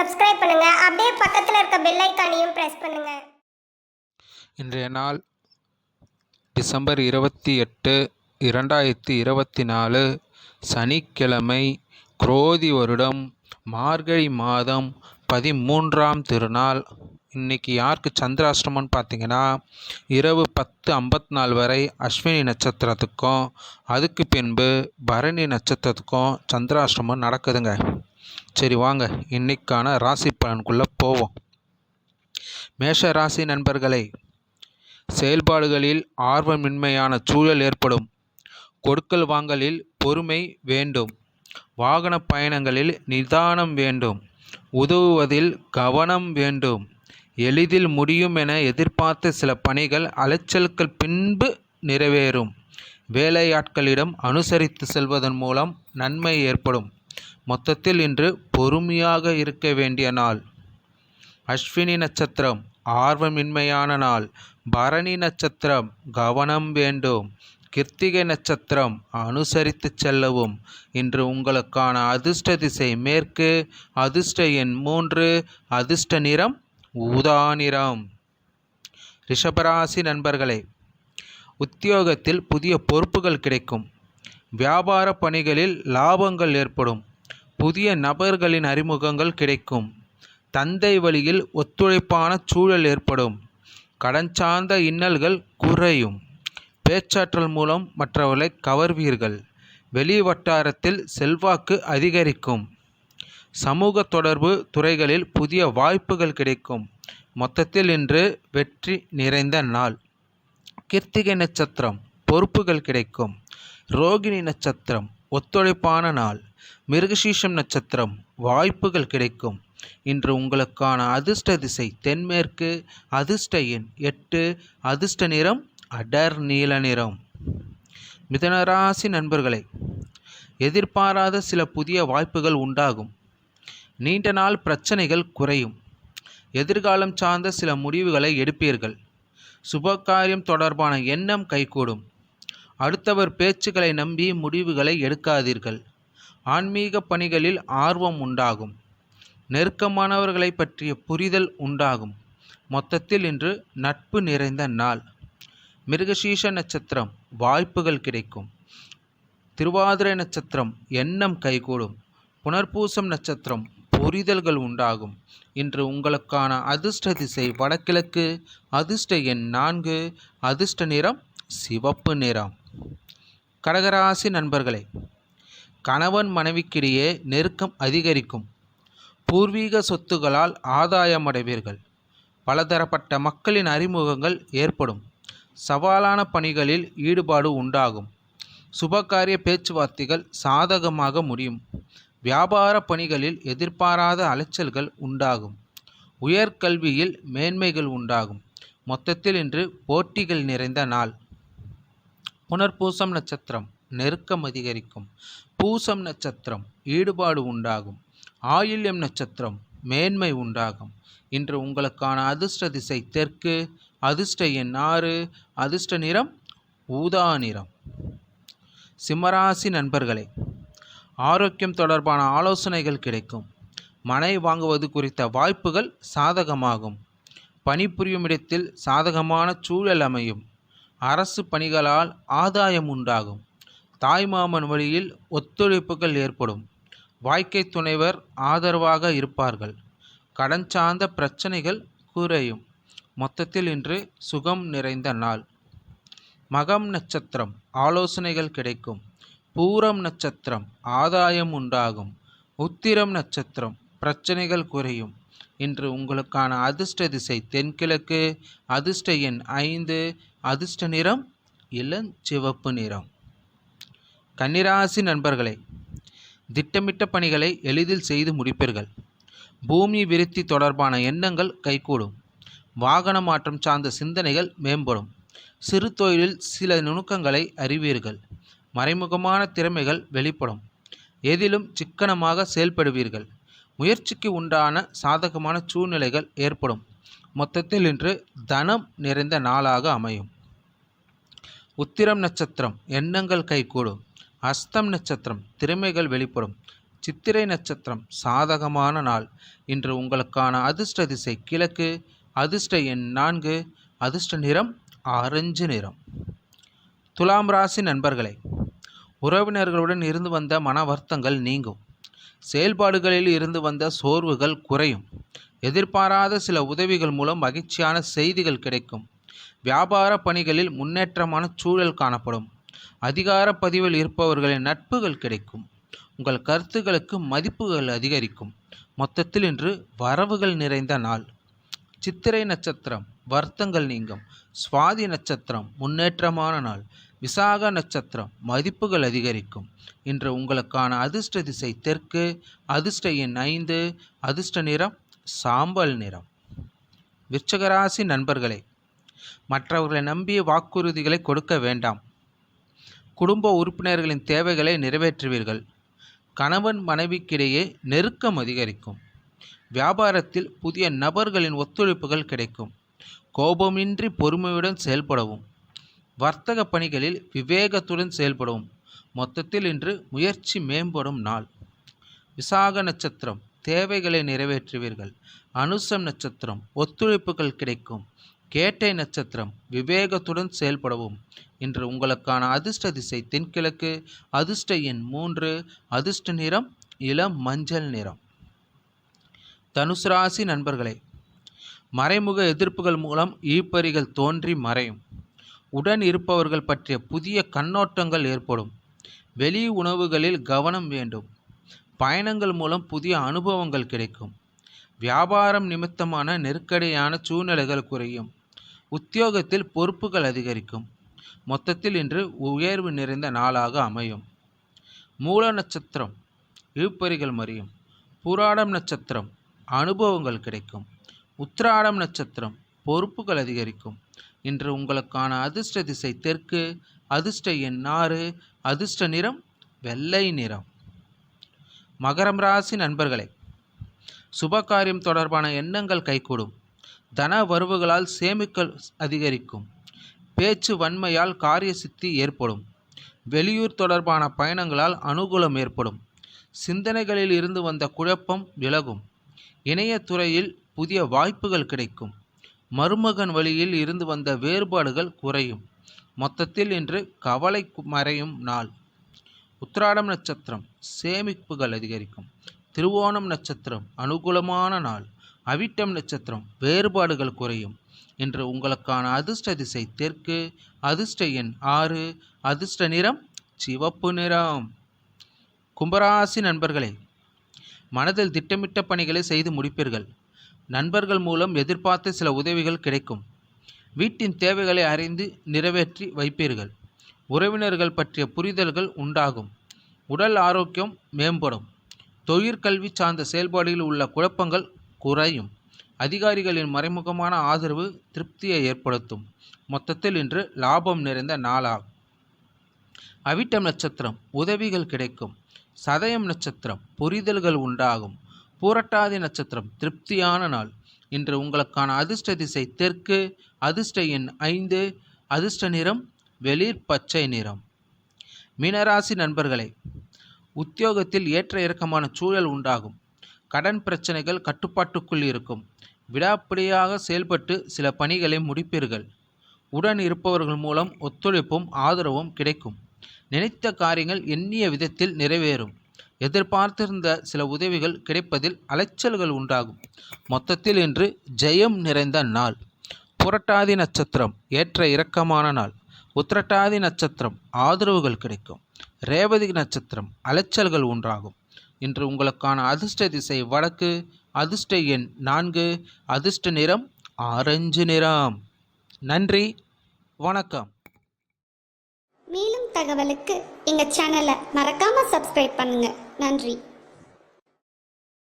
Subscribe பண்ணுங்க. அப்படியே பக்கத்துல இருக்க பெல் ஐகானையும் பிரஸ் பண்ணுங்க. இன்றைய நாள் டிசம்பர் 28, 2024 சனிக்கிழமை, குரோதி வருடம் மார்கழி மாதம் 13ஆம் திருநாள். இன்றைக்கி யாருக்கு சந்திராஷ்டமம்னு பார்த்தீங்கன்னா, இரவு 10:54 வரை அஸ்வினி நட்சத்திரத்துக்கும் அதுக்கு பின்பு பரணி நட்சத்திரத்துக்கும் சந்திராஷ்டமம் நடக்குதுங்க. சரி வாங்க இன்னைக்கான ராசி பலனுக்குள்ளே போவோம். மேஷ ராசி நண்பர்களே, செயல்பாடுகளில் ஆர்வமின்மையான சூழல் ஏற்படும். கொடுக்கல் வாங்கலில் பொறுமை வேண்டும். வாகன பயணங்களில் நிதானம் வேண்டும். உதவுவதில் கவனம் வேண்டும். எளிதில் முடியும் என எதிர்பார்த்த சில பணிகள் அலைச்சலுக்கு பின்பு நிறைவேறும். வேலையாட்களிடம் அனுசரித்து செல்வதன் மூலம் நன்மை ஏற்படும். மொத்தத்தில் இன்று பொறுமையாக இருக்க வேண்டிய நாள். அஸ்வினி நட்சத்திரம் ஆர்வமின்மையான நாள். பரணி நட்சத்திரம் கவனம் வேண்டும். கிருத்திகை நட்சத்திரம் அனுசரித்து செல்லவும். இன்று உங்களுக்கான அதிர்ஷ்ட திசை மேற்கு. அதிர்ஷ்ட எண் 3. அதிர்ஷ்ட நிறம் ஊதா நிறம். ரிஷபராசி நண்பர்களே, உத்தியோகத்தில் புதிய பொறுப்புகள் கிடைக்கும். வியாபார பணிகளில் லாபங்கள் ஏற்படும். புதிய நபர்களின் அறிமுகங்கள் கிடைக்கும். தந்தை வழியில் ஒத்துழைப்பான சூழல் ஏற்படும். கடன் சார்ந்த இன்னல்கள் குறையும். பேச்சாற்றல் மூலம் மற்றவர்களை கவர்வீர்கள். வெளி வட்டாரத்தில் செல்வாக்கு அதிகரிக்கும். சமூக தொடர்பு துறைகளில் புதிய வாய்ப்புகள் கிடைக்கும். மொத்தத்தில் இன்று வெற்றி நிறைந்த நாள். கிருத்திகை நட்சத்திரம் பொறுப்புகள் கிடைக்கும். ரோகிணி நட்சத்திரம் ஒத்துழைப்பான நாள். மிருகசீஷம் நட்சத்திரம் வாய்ப்புகள் கிடைக்கும். இன்று உங்களுக்கான அதிர்ஷ்ட திசை தென்மேற்கு. அதிர்ஷ்ட எண் 8. அதிர்ஷ்ட நிறம் அடர் நீல நிறம். மிதுனராசி நண்பர்களே, எதிர்பாராத சில புதிய வாய்ப்புகள் உண்டாகும். நீண்ட நாள் பிரச்சனைகள் குறையும். எதிர்காலம் சார்ந்த சில முடிவுகளை எடுப்பீர்கள். சுபகாரியம் தொடர்பான எண்ணம் கைகூடும். அடுத்தவர் பேச்சுக்களை நம்பி முடிவுகளை எடுக்காதீர்கள். ஆன்மீக பணிகளில் ஆர்வம் உண்டாகும். நெருக்கமானவர்களை பற்றிய புரிதல் உண்டாகும். மொத்தத்தில் இன்று நட்பு நிறைந்த நாள். மிருகசீஷ நட்சத்திரம் வாய்ப்புகள் கிடைக்கும். திருவாதிரை நட்சத்திரம் எண்ணம் கைகூடும். புனர்பூசம் நட்சத்திரம் புரிதல்கள் உண்டாகும். இன்று உங்களுக்கான அதிர்ஷ்ட திசை வடகிழக்கு. அதிர்ஷ்ட எண் 4. அதிர்ஷ்ட நிறம் சிவப்பு நிறம். கடகராசி நண்பர்களே, கணவன் மனைவிக்கிடையே நெருக்கம் அதிகரிக்கும். பூர்வீக சொத்துகளால் ஆதாயமடைவீர்கள். பலதரப்பட்ட மக்களின் அறிமுகங்கள் ஏற்படும். சவாலான பணிகளில் ஈடுபாடு உண்டாகும். சுபகாரிய பேச்சுவார்த்தைகள் சாதகமாக முடியும். வியாபார பணிகளில் எதிர்பாராத அலைச்சல்கள் உண்டாகும். உயர்கல்வியில் மேன்மைகள் உண்டாகும். மொத்தத்தில் இன்று போட்டிகள் நிறைந்த நாள். புனர்பூசம் நட்சத்திரம் நெருக்கம் அதிகரிக்கும். பூசம் நட்சத்திரம் ஈடுபாடு உண்டாகும். ஆயில்யம் நட்சத்திரம் மேன்மை உண்டாகும். இன்று உங்களுக்கான அதிர்ஷ்ட திசை தெற்கு. அதிர்ஷ்ட எண் 6. அதிர்ஷ்ட நிறம் ஊதா நிறம். சிம்மராசி நண்பர்களே, ஆரோக்கியம் தொடர்பான ஆலோசனைகள் கிடைக்கும். மனை வாங்குவது குறித்த வாய்ப்புகள் சாதகமாகும். பணிபுரியும் இடத்தில் சாதகமான சூழல் அமையும். அரசு பணிகளால் ஆதாயம் உண்டாகும். தாய்மாமன் வழியில் ஒத்துழைப்புகள் ஏற்படும். வாழ்க்கை துணைவர் ஆதரவாக இருப்பார்கள். கடன் சார்ந்த பிரச்சனைகள் குறையும். மொத்தத்தில் இன்று சுகம் நிறைந்த நாள். மகம் நட்சத்திரம் ஆலோசனைகள் கிடைக்கும். பூரம் நட்சத்திரம் ஆதாயம் உண்டாகும். உத்திரம் நட்சத்திரம் பிரச்சனைகள் குறையும். இன்று உங்களுக்கான அதிர்ஷ்ட திசை தென்கிழக்கு. அதிர்ஷ்ட எண் 5. அதிர்ஷ்ட நிறம் இளஞ்சிவப்பு நிறம். கன்னிராசி நண்பர்களே, திட்டமிட்ட பணிகளை எளிதில் செய்து முடிப்பீர்கள். பூமி விருத்தி தொடர்பான எண்ணங்கள் கைகூடும். வாகன மாற்றம் சார்ந்த சிந்தனைகள் மேம்படும். சிறு தொழிலில் சில நுணுக்கங்களை அறிவீர்கள். மறைமுகமான திறமைகள் வெளிப்படும். எதிலும் சிக்கனமாக செயல்படுவீர்கள். முயற்சிக்கு உண்டான சாதகமான சூழ்நிலைகள் ஏற்படும். மொத்தத்தில் இன்று தனம் நிறைந்த நாளாக அமையும். உத்திரம் நட்சத்திரம் எண்ணங்கள் கைகூடும். அஸ்தம் நட்சத்திரம் திறமைகள் வெளிப்படும். சித்திரை நட்சத்திரம் சாதகமான நாள். இன்று உங்களுக்கான அதிர்ஷ்ட திசை கிழக்கு, அதிர்ஷ்ட எண் 4, அதிர்ஷ்ட நிறம் ஆரஞ்சு நிறம். துலாம் ராசி நண்பர்களே, உறவினர்களுடன் இருந்து வந்த மன வருத்தங்கள் நீங்கும். செயல்பாடுகளில் இருந்து வந்த சோர்வுகள் குறையும். எதிர்பாராத சில உதவிகள் மூலம் மகிழ்ச்சியான செய்திகள் கிடைக்கும். வியாபார பணிகளில் முன்னேற்றமான சூழல் காணப்படும். அதிகார பதிவில் இருப்பவர்களின் நட்புகள் கிடைக்கும். உங்கள் கருத்துக்களுக்கு மதிப்புகள் அதிகரிக்கும். மொத்தத்தில் இன்று வரவுகள் நிறைந்த நாள். சித்திரை நட்சத்திரம் வருத்தங்கள் நீங்கும். சுவாதி நட்சத்திரம் முன்னேற்றமான நாள். விசாக நட்சத்திரம் மதிப்புகள் அதிகரிக்கும். இன்று உங்களுக்கான அதிர்ஷ்ட திசை தெற்கு, அதிர்ஷ்ட எண் 5, அதிர்ஷ்ட நிறம் சாம்பல் நிறம். விருச்சிகராசி நண்பர்களே, மற்றவர்களை நம்பிய வாக்குறுதிகளை கொடுக்க வேண்டாம். குடும்ப உறுப்பினர்களின் தேவைகளை நிறைவேற்றுவீர்கள். கணவன் மனைவிக்கிடையே நெருக்கம் அதிகரிக்கும். வியாபாரத்தில் புதிய நபர்களின் ஒத்துழைப்புகள் கிடைக்கும். கோபமின்றி பொறுமையுடன் செயல்படவும். வர்த்தக பணிகளில் விவேகத்துடன் செயல்படவும். மொத்தத்தில் இன்று முயற்சி மேம்படும் நாள். விசாக நட்சத்திரம் தேவைகளை நிறைவேற்றுவீர்கள். அனுசம் நட்சத்திரம் ஒத்துழைப்புகள் கிடைக்கும். கேட்டை நட்சத்திரம் விவேகத்துடன் செயல்படவும். இன்று உங்களுக்கான அதிர்ஷ்ட திசை தென்கிழக்கு, அதிர்ஷ்ட எண் 3, அதிர்ஷ்ட நிறம் இளம் மஞ்சள் நிறம். தனுசு ராசி நண்பர்களே, மறைமுக எதிர்ப்புகள் மூலம் ஈப்பறிகள் தோன்றி மறையும். உடன் இருப்பவர்கள் பற்றிய புதிய கண்ணோட்டங்கள் ஏற்படும். வெளி உணவுகளில் கவனம் வேண்டும். பயணங்கள் மூலம் புதிய அனுபவங்கள் கிடைக்கும். வியாபாரம் நிமித்தமான நெருக்கடியான சூழ்நிலைகள் குறையும். உத்தியோகத்தில் பொறுப்புகள் அதிகரிக்கும். மொத்தத்தில் இன்று உயர்வு நிறைந்த நாளாக அமையும். மூல நட்சத்திரம் இழுப்பறிகள் மறையும். பூராடம் நட்சத்திரம் அனுபவங்கள் கிடைக்கும். உத்திராடம் நட்சத்திரம் பொறுப்புகள் அதிகரிக்கும். இன்று உங்களுக்கான அதிர்ஷ்ட திசை தெற்கு, அதிர்ஷ்ட எண் 6, அதிர்ஷ்ட நிறம் வெள்ளை நிறம். மகரம் ராசி நண்பர்களே, சுபகாரியம் தொடர்பான எண்ணங்கள் கைகூடும். தன வரவுகளால் சேமிக்கல் அதிகரிக்கும். பேச்சு வன்மையால் காரிய சித்தி ஏற்படும். வெளியூர் தொடர்பான பயணங்களால் அனுகூலம் ஏற்படும். சிந்தனைகளில் இருந்து வந்த குழப்பம் விலகும். இணையத்துறையில் புதிய வாய்ப்புகள் கிடைக்கும். மருமகன் வழியில் இருந்து வந்த வேறுபாடுகள் குறையும். மொத்தத்தில் இன்று கவலை மறையும் நாள். உத்திராடம் நட்சத்திரம் சேமிப்புகள் அதிகரிக்கும். திருவோணம் நட்சத்திரம் அனுகூலமான நாள். அவிட்டம் நட்சத்திரம் வேறுபாடுகள் குறையும். இன்று உங்களுக்கான அதிர்ஷ்ட திசை தெற்கு, அதிர்ஷ்ட எண் 6, அதிர்ஷ்ட நிறம் சிவப்பு நிறம். கும்பராசி நண்பர்களே, மனதில் திட்டமிட்ட பணிகளை செய்து முடிப்பீர்கள். நண்பர்கள் மூலம் எதிர்பார்த்த சில உதவிகள் கிடைக்கும். வீட்டின் தேவைகளை அறிந்து நிறைவேற்றி வைப்பீர்கள். உறவினர்கள் பற்றிய புரிதல்கள் உண்டாகும். உடல் ஆரோக்கியம் மேம்படும். தொழிற்கல்வி சார்ந்த செயல்பாடுகளில் உள்ள குழப்பங்கள் குறையும். அதிகாரிகளின் மறைமுகமான ஆதரவு திருப்தியை ஏற்படுத்தும். மொத்தத்தில் இன்று லாபம் நிறைந்த நாளாகும். அவிட்டம் நட்சத்திரம் உதவிகள் கிடைக்கும். சதயம் நட்சத்திரம் புரிதல்கள் உண்டாகும். பூரட்டாதி நட்சத்திரம் திருப்தியான நாள். இன்று உங்களுக்கான அதிர்ஷ்ட திசை தெற்கு, அதிர்ஷ்ட எண் 5, அதிர்ஷ்ட நிறம் வெளிர் பச்சை நிறம். மீனராசி நண்பர்களே, உத்தியோகத்தில் ஏற்ற இறக்கமான சூழல் உண்டாகும். கடன் பிரச்சனைகள் கட்டுப்பாட்டுக்குள் இருக்கும். விடாப்பிடியாக செயல்பட்டு சில பணிகளை முடிப்பீர்கள். உடன் இருப்பவர்கள் மூலம் ஒத்துழைப்பும் ஆதரவும் கிடைக்கும். நினைத்த காரியங்கள் எண்ணிய விதத்தில் நிறைவேறும். எதிர்பார்த்திருந்த சில உதவிகள் கிடைப்பதில் அலைச்சல்கள் உண்டாகும். மொத்தத்தில் இன்று ஜெயம் நிறைந்த நாள். புரட்டாதி நட்சத்திரம் ஏற்ற இறக்கமான நாள். உத்திரட்டாதி நட்சத்திரம் ஆதரவுகள் கிடைக்கும். ரேவதி நட்சத்திரம் அலைச்சல்கள் உண்டாகும். இன்று உங்களுக்கான அதிர்ஷ்ட திசை வடக்கு, அதிர்ஷ்ட எண் 4, அதிர்ஷ்ட நிறம் ஆரஞ்சு நிறம். நன்றி, வணக்கம். மேலும் தகவலுக்கு எங்கள் சேனலை மறக்காமல் சப்ஸ்கிரைப் பண்ணுங்கள். நன்றி.